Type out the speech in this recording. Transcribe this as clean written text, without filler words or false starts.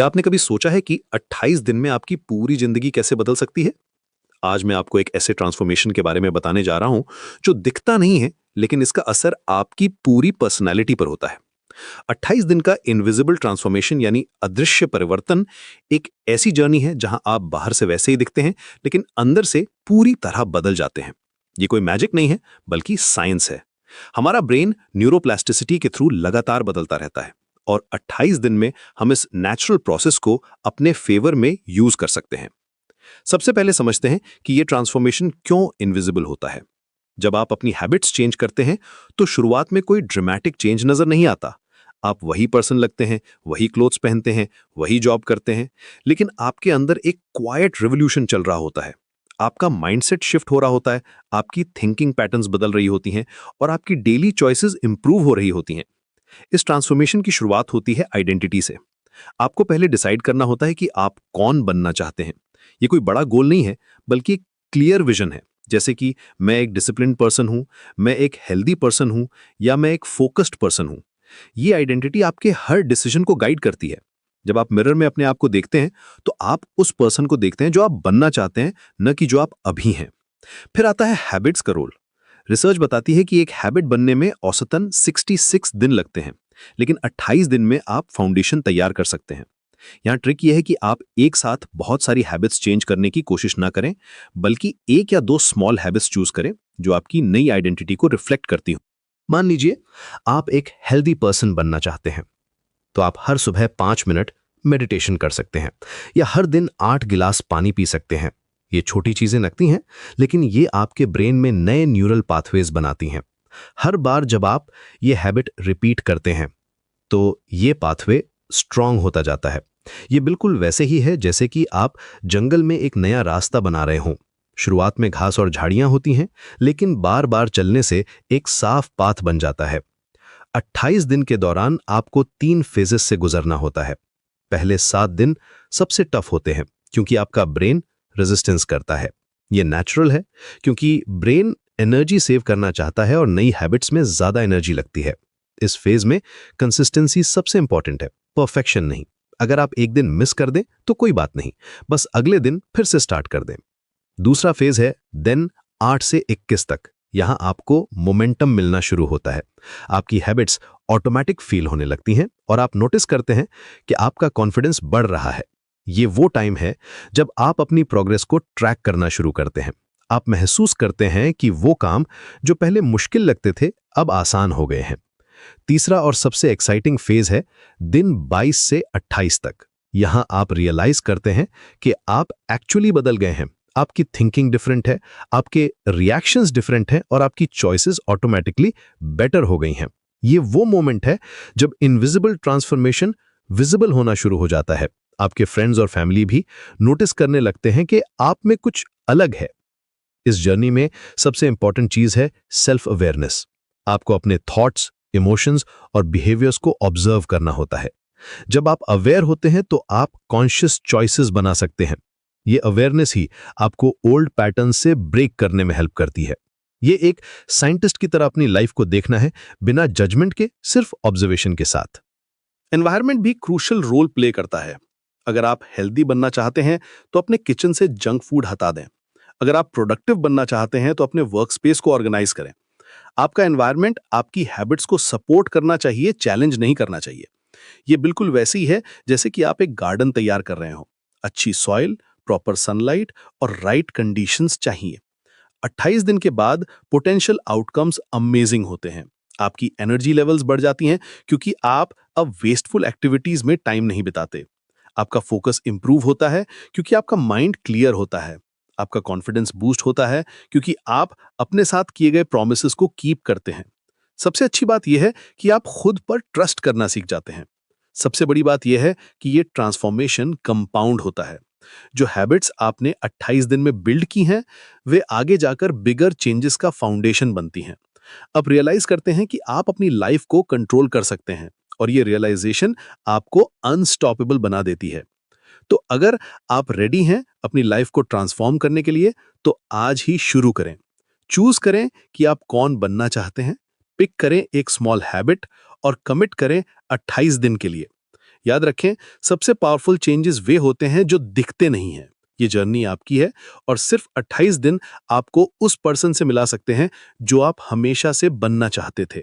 क्या आपने कभी सोचा है कि 28 दिन में आपकी पूरी जिंदगी कैसे बदल सकती है? आज मैं आपको एक ऐसे ट्रांसफॉर्मेशन के बारे में बताने जा रहा हूं जो दिखता नहीं है, लेकिन इसका असर आपकी पूरी पर्सनैलिटी पर होता है। 28 दिन का इनविजिबल ट्रांसफॉर्मेशन यानी अदृश्य परिवर्तन एक ऐसी जर्नी है जहां आप बाहर से वैसे ही दिखते हैं, लेकिन अंदर से पूरी तरह बदल जाते हैं। ये कोई मैजिक नहीं है, बल्कि साइंस है। हमारा ब्रेन न्यूरोप्लास्टिसिटी के थ्रू लगातार बदलता रहता है, और 28 दिन में हम इस नेचुरल प्रोसेस को अपने फेवर में यूज कर सकते हैं। सबसे पहले समझते हैं कि ये ट्रांसफॉर्मेशन क्यों इनविजिबल होता है। जब आप अपनी हैबिट्स चेंज करते हैं, तो शुरुआत में कोई ड्रामेटिक चेंज नजर नहीं आता। आप वही पर्सन लगते हैं, वही क्लोथ्स पहनते हैं, वही जॉब करते हैं, लेकिन आपके अंदर एक क्वाइट रिवॉल्यूशन चल रहा होता है। आपका माइंडसेट शिफ्ट हो रहा होता है, आपकी थिंकिंग पैटर्न्स बदल रही होती हैं, और आपकी डेली चॉइसेस इंप्रूव हो रही होती हैं। इस ट्रांसफॉर्मेशन की शुरुआत होती है आइडेंटिटी से। आपको पहले डिसाइड करना होता है कि आप कौन बनना चाहते हैं। ये कोई बड़ा गोल नहीं है, बल्कि एक क्लियर विजन है। जैसे कि मैं एक डिसिप्लिन्ड पर्सन हूं, मैं एक हेल्दी पर्सन हूं, या मैं एक फोकस्ड पर्सन हूं। ये आइडेंटिटी आपके हर डिसीजन को गाइड करती है। जब आप मिरर में अपने आप को देखते हैं, तो आप उस पर्सन को देखते हैं जो आप बनना चाहते हैं, न कि जो आप अभी हैं। फिर आता है हैबिट्स का रोल। रिसर्च बताती है कि एक हैबिट बनने में औसतन 66 दिन लगते हैं, लेकिन 28 दिन में आप फाउंडेशन तैयार कर सकते हैं। यहाँ ट्रिक यह है कि आप एक साथ बहुत सारी हैबिट्स चेंज करने की कोशिश ना करें, बल्कि एक या दो स्मॉल हैबिट्स चूज करें जो आपकी नई आइडेंटिटी को रिफ्लेक्ट करती हो। मान लीजिए आप एक हेल्दी पर्सन बनना चाहते हैं, तो आप हर सुबह 5 मिनट मेडिटेशन कर सकते हैं, या हर दिन 8 गिलास पानी पी सकते हैं। ये छोटी चीजें लगती हैं, लेकिन ये आपके ब्रेन में नए न्यूरल पाथवेज बनाती हैं। हर बार जब आप ये हैबिट रिपीट करते हैं, तो ये पाथवे स्ट्रांग होता जाता है। ये बिल्कुल वैसे ही है जैसे कि आप जंगल में एक नया रास्ता बना रहे हों। शुरुआत में घास और झाड़ियां होती हैं, लेकिन बार बार चलने से एक साफ पाथ बन जाता है। 28 दिन के दौरान आपको 3 फेजेस से गुजरना होता है। पहले 7 दिन सबसे टफ होते हैं, क्योंकि आपका ब्रेन रेजिस्टेंस करता है। ये नेचुरल है, क्योंकि ब्रेन एनर्जी सेव करना चाहता है और नई हैबिट्स में ज्यादा एनर्जी लगती है। इस फेज में कंसिस्टेंसी सबसे इंपॉर्टेंट है, परफेक्शन नहीं। अगर आप एक दिन मिस कर दें तो कोई बात नहीं, बस अगले दिन फिर से स्टार्ट कर दें। दूसरा फेज है दिन 8 से 21 तक। यहां आपको मोमेंटम मिलना शुरू होता है। आपकी हैबिट्स ऑटोमेटिक फील होने लगती हैं, और आप नोटिस करते हैं कि आपका कॉन्फिडेंस बढ़ रहा है। ये वो टाइम है जब आप अपनी प्रोग्रेस को ट्रैक करना शुरू करते हैं। आप महसूस करते हैं कि वो काम जो पहले मुश्किल लगते थे, अब आसान हो गए हैं। तीसरा और सबसे एक्साइटिंग फेज है दिन 22 से 28 तक। यहां आप रियलाइज करते हैं कि आप एक्चुअली बदल गए हैं। आपकी थिंकिंग डिफरेंट है, आपके रिएक्शंस डिफरेंट हैं, और आपकी चॉइसेस ऑटोमेटिकली बेटर हो गई हैं। ये वो मोमेंट है जब इनविजिबल ट्रांसफॉर्मेशन विजिबल होना शुरू हो जाता है। आपके फ्रेंड्स और फैमिली भी नोटिस करने लगते हैं कि आप में कुछ अलग है। इस जर्नी में सबसे इंपॉर्टेंट चीज है सेल्फ अवेयरनेस। आपको अपने थॉट्स, इमोशंस और बिहेवियर्स को ऑब्जर्व करना होता है। जब आप अवेयर होते हैं, तो आप कॉन्शियस चॉइसेस बना सकते हैं। ये अवेयरनेस ही आपको ओल्ड पैटर्न से ब्रेक करने में हेल्प करती है। ये एक साइंटिस्ट की तरह अपनी लाइफ को देखना है, बिना जजमेंट के, सिर्फ ऑब्जर्वेशन के साथ। एनवायरनमेंट भी क्रूशियल रोल प्ले करता है। अगर आप हेल्दी बनना चाहते हैं, तो अपने किचन से जंक फूड हटा दें। अगर आप प्रोडक्टिव बनना चाहते हैं, तो अपने वर्क स्पेस को ऑर्गेनाइज करें। आपका एनवायरनमेंट आपकी हैबिट्स को सपोर्ट करना चाहिए, चैलेंज नहीं करना चाहिए। ये बिल्कुल वैसे ही है जैसे कि आप एक गार्डन तैयार कर रहे हो। अच्छी सॉइल, प्रॉपर सनलाइट और राइट कंडीशंस चाहिए। 28 दिन के बाद पोटेंशियल आउटकम्स अमेजिंग होते हैं। आपकी एनर्जी लेवल्स बढ़ जाती हैं, क्योंकि आप अब वेस्टफुल एक्टिविटीज में टाइम नहीं बिताते। आपका फोकस इंप्रूव होता है, क्योंकि आपका माइंड क्लियर होता है। आपका कॉन्फिडेंस बूस्ट होता है, क्योंकि आप अपने साथ किए गए प्रॉमिसेस को कीप करते हैं। सबसे अच्छी बात यह है कि आप खुद पर ट्रस्ट करना सीख जाते हैं। सबसे बड़ी बात यह है कि ये ट्रांसफॉर्मेशन कंपाउंड होता है। जो हैबिट्स आपने 28 दिन में बिल्ड की हैं, वे आगे जाकर बिगर चेंजेस का फाउंडेशन बनती हैं। अब रियलाइज करते हैं कि आप अपनी लाइफ को कंट्रोल कर सकते हैं, और ये रियलाइजेशन आपको अनस्टॉपेबल बना देती है। तो अगर आप रेडी हैं अपनी लाइफ को ट्रांसफॉर्म करने के लिए, तो आज ही शुरू करें। चूज करें कि आप कौन बनना चाहते हैं, पिक करें एक स्मॉल हैबिट, और कमिट करें 28 दिन के लिए। याद रखें, सबसे पावरफुल चेंजेस वे होते हैं जो दिखते नहीं हैं। ये जर्नी आपकी है और सिर्फ 28 दिन आपको उस पर्सन से मिला सकते हैं जो आप हमेशा से बनना चाहते थे।